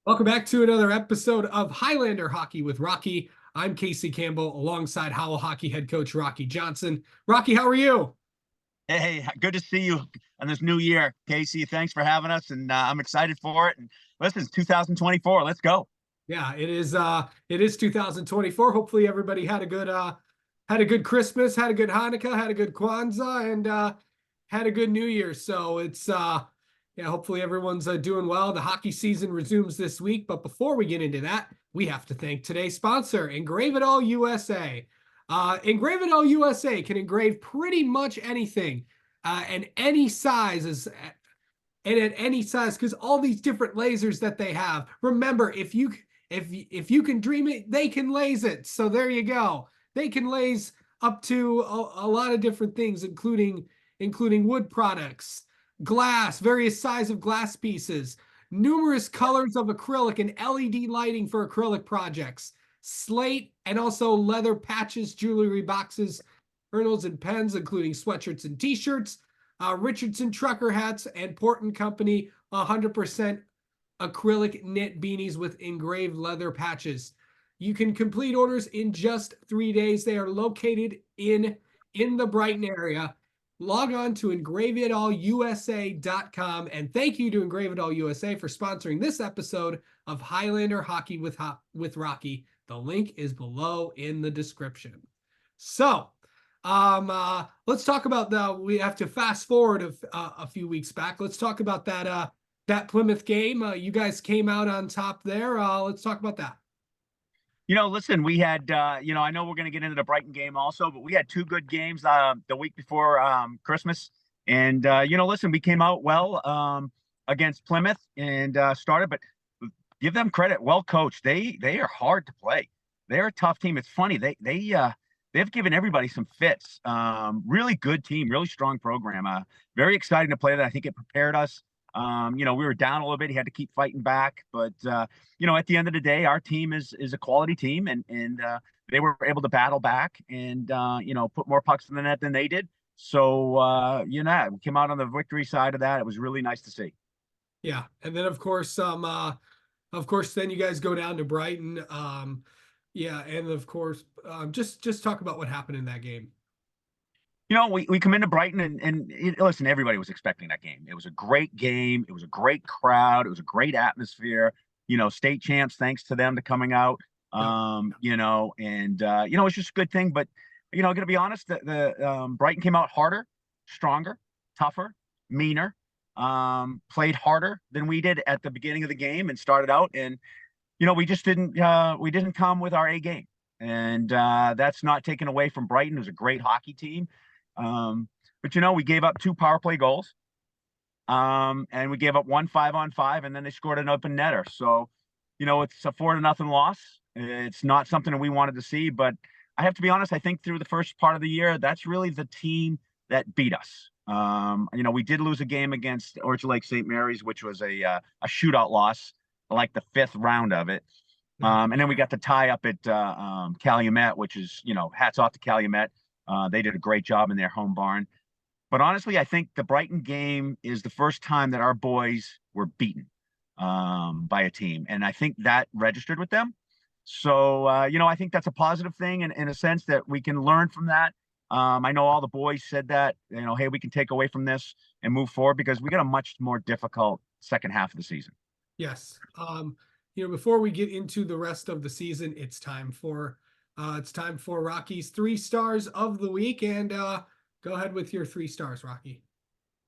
Welcome back to another episode of Highlander Hockey with Rocky. I'm Casey Campbell alongside Howell Hockey head coach Rocky Johnson. Rocky, how are you? Hey, good to see you on this new year, Casey. Thanks for having us, and I'm excited for it. And listen, it's 2024. Let's go. Yeah, it is 2024. Hopefully everybody had a good Christmas, had a good Hanukkah, had a good Kwanzaa, and had a good New Year. So it's yeah, hopefully everyone's doing well. The hockey season resumes this week, but before we get into that, we have to thank today's sponsor, Engrave It All USA. Engrave It All USA can engrave pretty much anything, and any sizes, and at any size, because all these different lasers that they have. Remember, if you can dream it, they can laze it. So there you go. They can laze up to a lot of different things, including wood products, glass, various size of glass pieces, numerous colors of acrylic and LED lighting for acrylic projects, slate, and also leather patches, jewelry boxes, journals, and pens, including sweatshirts and t-shirts, Richardson trucker hats, and Port & Company 100% acrylic knit beanies with engraved leather patches. You can complete orders in just 3 days. They are located in the Brighton area. Log on to engraveitalusa.com, and thank you to Engrave It All USA for sponsoring this episode of Highlander Hockey with Rocky. The link is below in the description. So, let's talk about we have to fast forward a few weeks back. Let's talk about that Plymouth game. You guys came out on top there. Let's talk about that. Listen, we had, I know we're going to get into the Brighton game also, but we had two good games the week before Christmas. And, listen, we came out well against Plymouth and started, but give them credit. Well coached. They are hard to play. They're a tough team. It's funny. They've given everybody some fits. Really good team, really strong program. Very exciting to play that. I think it prepared us. We were down a little bit. He had to keep fighting back, but at the end of the day, our team is a quality team, and they were able to battle back and put more pucks in the net than they did. So we came out on the victory side of that. It was really nice to see. Yeah, and then of course, then you guys go down to Brighton. Yeah, and of course, just talk about what happened in that game. We come into Brighton listen, everybody was expecting that game. It was a great game. It was a great crowd. It was a great atmosphere. State champs, thanks to them to coming out. It's just a good thing. But, going to be honest, the Brighton came out harder, stronger, tougher, meaner, played harder than we did at the beginning of the game and started out. And, we just didn't come with our A game. And that's not taken away from Brighton, who's a great hockey team. But we gave up 2 power play goals. And we gave up 1 5-on-5, and then they scored an open netter. So, it's a 4-0 loss. It's not something that we wanted to see, but I have to be honest, I think through the first part of the year, that's really the team that beat us. We did lose a game against Orchard Lake St. Mary's, which was a shootout loss, like the 5th round of it. And then we got the tie up at Calumet, which is, hats off to Calumet. They did a great job in their home barn. But honestly, I think the Brighton game is the first time that our boys were beaten by a team. And I think that registered with them. So, I think that's a positive thing in a sense that we can learn from that. I know all the boys said that, hey, we can take away from this and move forward because we got a much more difficult second half of the season. Yes. Before we get into the rest of the season, it's time for Rocky's 3 stars of the week. And go ahead with your 3 stars, Rocky.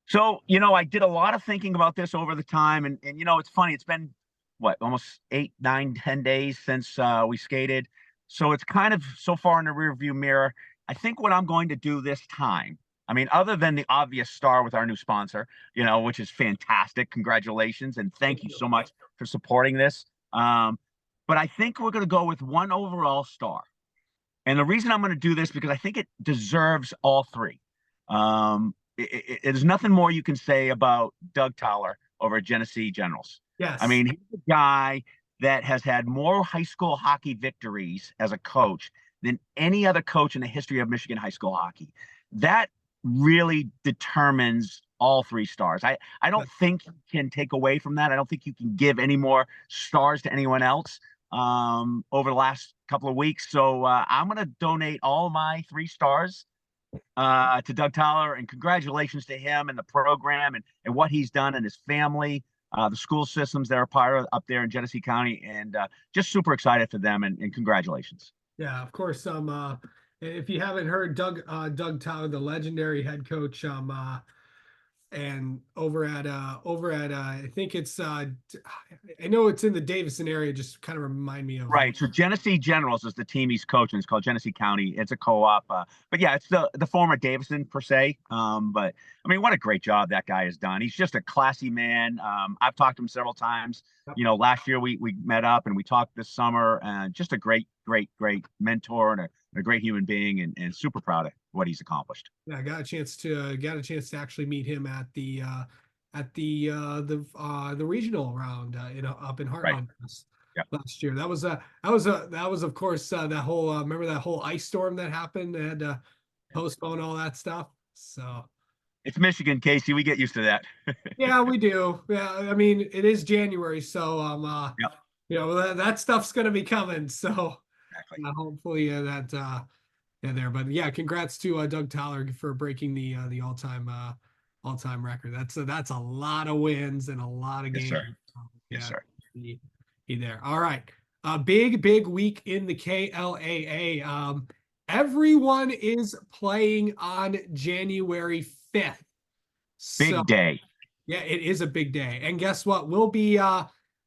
So, I did a lot of thinking about this over the time. And it's funny. It's been, almost 8, 9, 10 days since we skated. So it's kind of so far in the rearview mirror. I think what I'm going to do this time, I mean, other than the obvious star with our new sponsor, which is fantastic. Congratulations. And thank you so much for supporting this. But I think we're going to go with 1 overall star. And the reason I'm going to do this because I think it deserves all 3. There's nothing more you can say about Doug Towler over at Genesee Generals. Yes. I mean, he's a guy that has had more high school hockey victories as a coach than any other coach in the history of Michigan high school hockey. That really determines all three stars. I don't think you can take away from that. I don't think you can give any more stars to anyone else over the last couple of weeks. So I'm going to donate all my 3 stars to Doug Tyler, and congratulations to him and the program and what he's done and his family, the school systems that are part of up there in Genesee County, and just super excited for them and congratulations. Yeah, of course. If you haven't heard Doug Tyler, the legendary head coach, and over at I think it's I know it's in the Davison area. Just kind of remind me of. Right. So Genesee Generals is the team he's coaching. It's called Genesee County. It's a co-op. But yeah, it's the former Davison per se. But I mean, what a great job that guy has done. He's just a classy man. I've talked to him several times. You know, last year we met up and we talked this summer. Just a great mentor and a great human being, and super proud of what he's accomplished. Yeah, I got a chance to actually meet him at the regional round, up in Right. Heartland Yeah. last year. That was of course that whole remember that whole ice storm that happened. They had to postpone all that stuff. So It's Michigan, Casey. We get used to that. yeah, we do. Yeah, I mean it is January, so Yeah. that stuff's gonna be coming. So Exactly. hopefully that there. But yeah, congrats to Doug Tyler for breaking the all-time record. That's a lot of wins and a lot of Yes, games. sir. Yeah, Yes, sir. he there. All right. Big week in the KLAA. Everyone is playing on January 5th. So Big day. yeah, it is a big day. And guess what? We'll be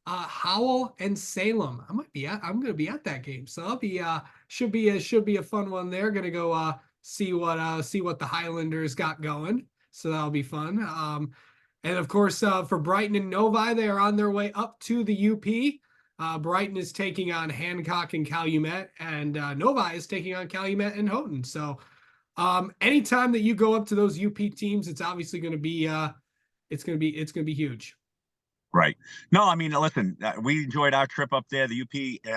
Howell and Salem. I'm gonna be at that game. So I'll be should be a fun one there. Gonna go see what the Highlanders got going. So that'll be fun. And of course for Brighton and Novi, they are on their way up to the UP. Brighton is taking on Hancock and Calumet, and Novi is taking on Calumet and Houghton. So anytime that you go up to those UP teams, it's obviously going to be it's going to be huge. Right. No, I mean, listen, we enjoyed our trip up there. The UP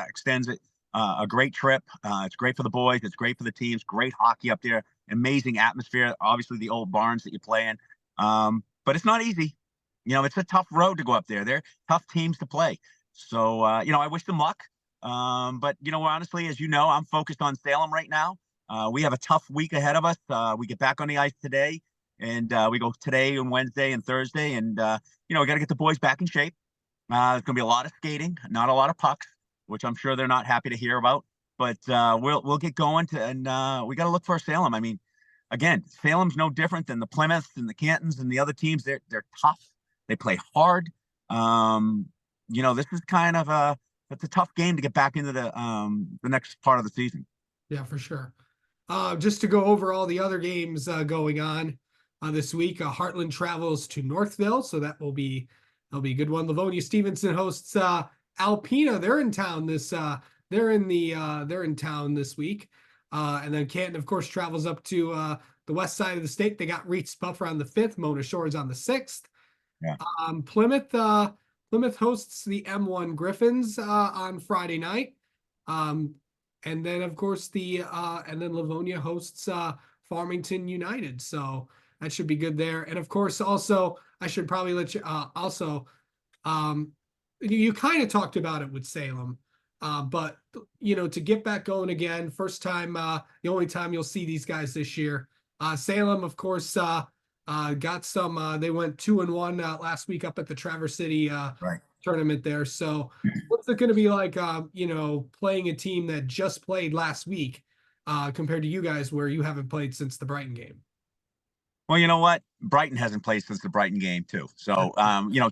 extends it a great trip. It's great for the boys. It's great for the teams. Great hockey up there. Amazing atmosphere. Obviously, the old barns that you play in. But it's not easy. You know, it's a tough road to go up there. They're tough teams to play. So, I wish them luck. But, honestly, as you know, I'm focused on Salem right now. We have a tough week ahead of us. We get back on the ice today, and we go today and Wednesday and Thursday. And, we got to get the boys back in shape. There's going to be a lot of skating, not a lot of pucks, which I'm sure they're not happy to hear about. But we'll get going and we got to look for Salem. I mean, again, Salem's no different than the Plymouths and the Cantons and the other teams. They're tough. They play hard. This is kind of it's a tough game to get back into the next part of the season. Yeah, for sure. Just to go over all the other games going on this week, Heartland travels to Northville, so that'll be a good one. Livonia Stevenson hosts Alpena. They're in town they're in town this week. And then Canton, of course, travels up to the west side of the state. They got Reeds Buffer on the 5th, Mona Shores on the 6th. Yeah. Plymouth hosts the M1 Griffins on Friday night. And then of course Livonia hosts Farmington United. So that should be good there. And of course, also I should probably let you you kind of talked about it with Salem. But to get back going again, first time, the only time you'll see these guys this year. Salem, of course, got some. They went 2-1 last week up at the Traverse City Right. tournament there. So, what's it going to be like? Playing a team that just played last week compared to you guys, where you haven't played since the Brighton game. Well, you know what? Brighton hasn't played since the Brighton game too. So,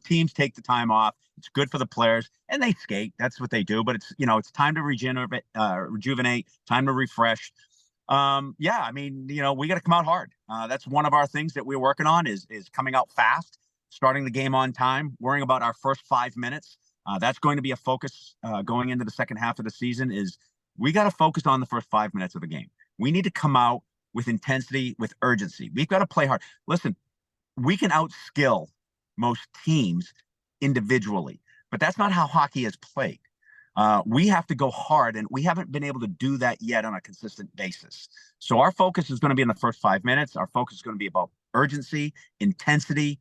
teams take the time off. It's good for the players, and they skate. That's what they do. But it's time to rejuvenate, time to refresh. We got to come out hard. That's one of our things that we're working on is coming out fast, starting the game on time, worrying about our first 5 minutes. That's going to be a focus going into the second half of the season. Is we got to focus on the first 5 minutes of the game. We need to come out with intensity, with urgency. We've got to play hard. Listen, we can outskill most teams individually, but that's not how hockey is played. We have to go hard, and we haven't been able to do that yet on a consistent basis. So our focus is going to be in the first 5 minutes. Our focus is going to be about urgency, intensity,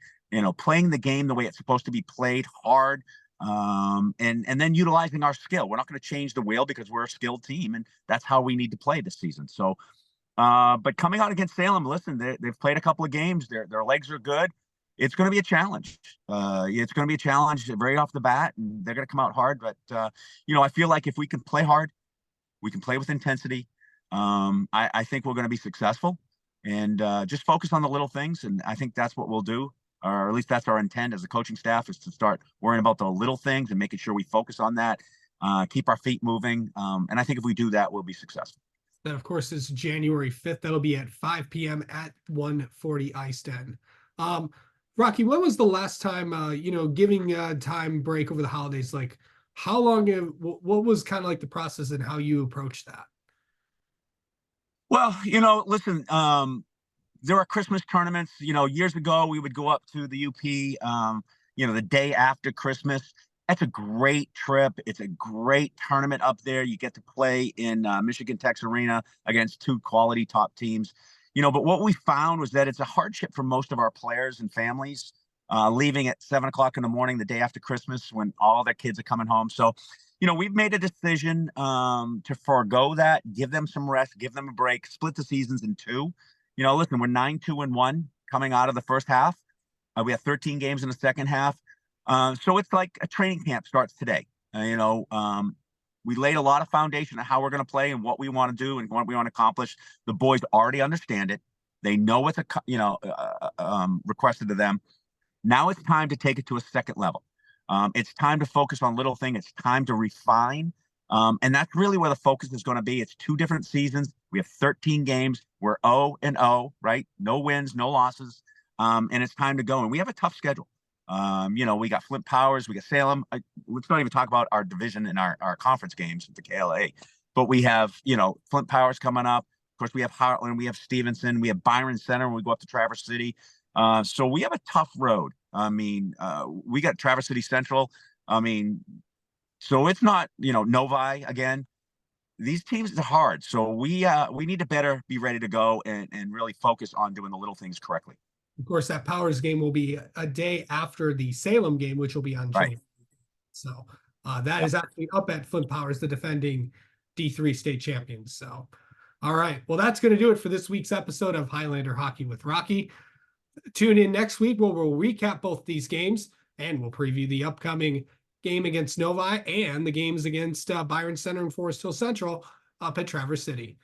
playing the game the way it's supposed to be played, hard, and then utilizing our skill. We're not going to change the wheel because we're a skilled team, and that's how we need to play this season. So, but coming out against Salem, listen, they've played a couple of games. Their legs are good. It's going to be a challenge. It's going to be a challenge right off the bat, and they're going to come out hard. But I feel like if we can play hard, we can play with intensity. I think we're going to be successful, and just focus on the little things. And I think that's what we'll do, or at least that's our intent as a coaching staff, is to start worrying about the little things and making sure we focus on that, keep our feet moving. And I think if we do that, we'll be successful. That, of course, is January 5th. That'll be at 5 p.m. at 140 Ice Den. Rocky, when was the last time, giving time break over the holidays? Like, how long, what was kind of like the process and how you approached that? Well, listen, there are Christmas tournaments. Years ago, we would go up to the UP, the day after Christmas. That's a great trip. It's a great tournament up there. You get to play in Michigan Tech's arena against two quality top teams. But what we found was that it's a hardship for most of our players and families, leaving at 7 o'clock in the morning the day after Christmas when all their kids are coming home. So, we've made a decision to forego that, give them some rest, give them a break, split the seasons in two. Listen, we're 9-2-1 coming out of the first half. We have 13 games in the second half. So it's like a training camp starts today. We laid a lot of foundation on how we're going to play and what we want to do and what we want to accomplish. The boys already understand it. They know what's requested of them. Now it's time to take it to a second level. It's time to focus on little things. It's time to refine. And that's really where the focus is going to be. It's 2 different seasons. We have 13 games. We're 0-0, right? No wins, no losses. And it's time to go. And we have a tough schedule. We got Flint Powers, we got Salem. Let's not even talk about our division and our conference games at the KLA. But we have, Flint Powers coming up. Of course, we have Heartland, we have Stevenson, we have Byron Center when we go up to Traverse City. So we have a tough road. We got Traverse City Central. So it's not, Novi again. These teams are hard. So we need to better be ready to go and really focus on doing the little things correctly. Of course, that Powers game will be a day after the Salem game, which will be on January. So that is actually up at Flint Powers, the defending D3 state champions. So, all right. Well, that's going to do it for this week's episode of Highlander Hockey with Rocky. Tune in next week where we'll recap both these games and we'll preview the upcoming game against Novi and the games against Byron Center and Forest Hill Central up at Traverse City.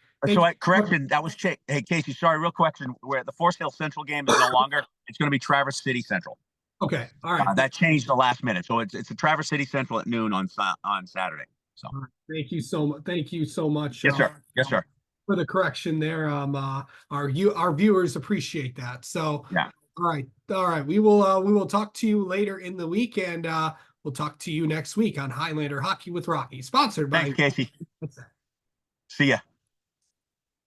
Correction, that was hey Casey, sorry, real correction. Where the Forest Hill Central game is no longer, it's going to be Traverse City Central. Okay, all right. That changed the last minute, so it's a Traverse City Central at noon on Saturday. So thank you so much. Thank you so much. Yes, sir. Yes, sir. For the correction there, our viewers appreciate that. So yeah. All right. We will talk to you later in the week, and we'll talk to you next week on Highlander Hockey with Rocky, sponsored by. Thanks, Casey. See ya.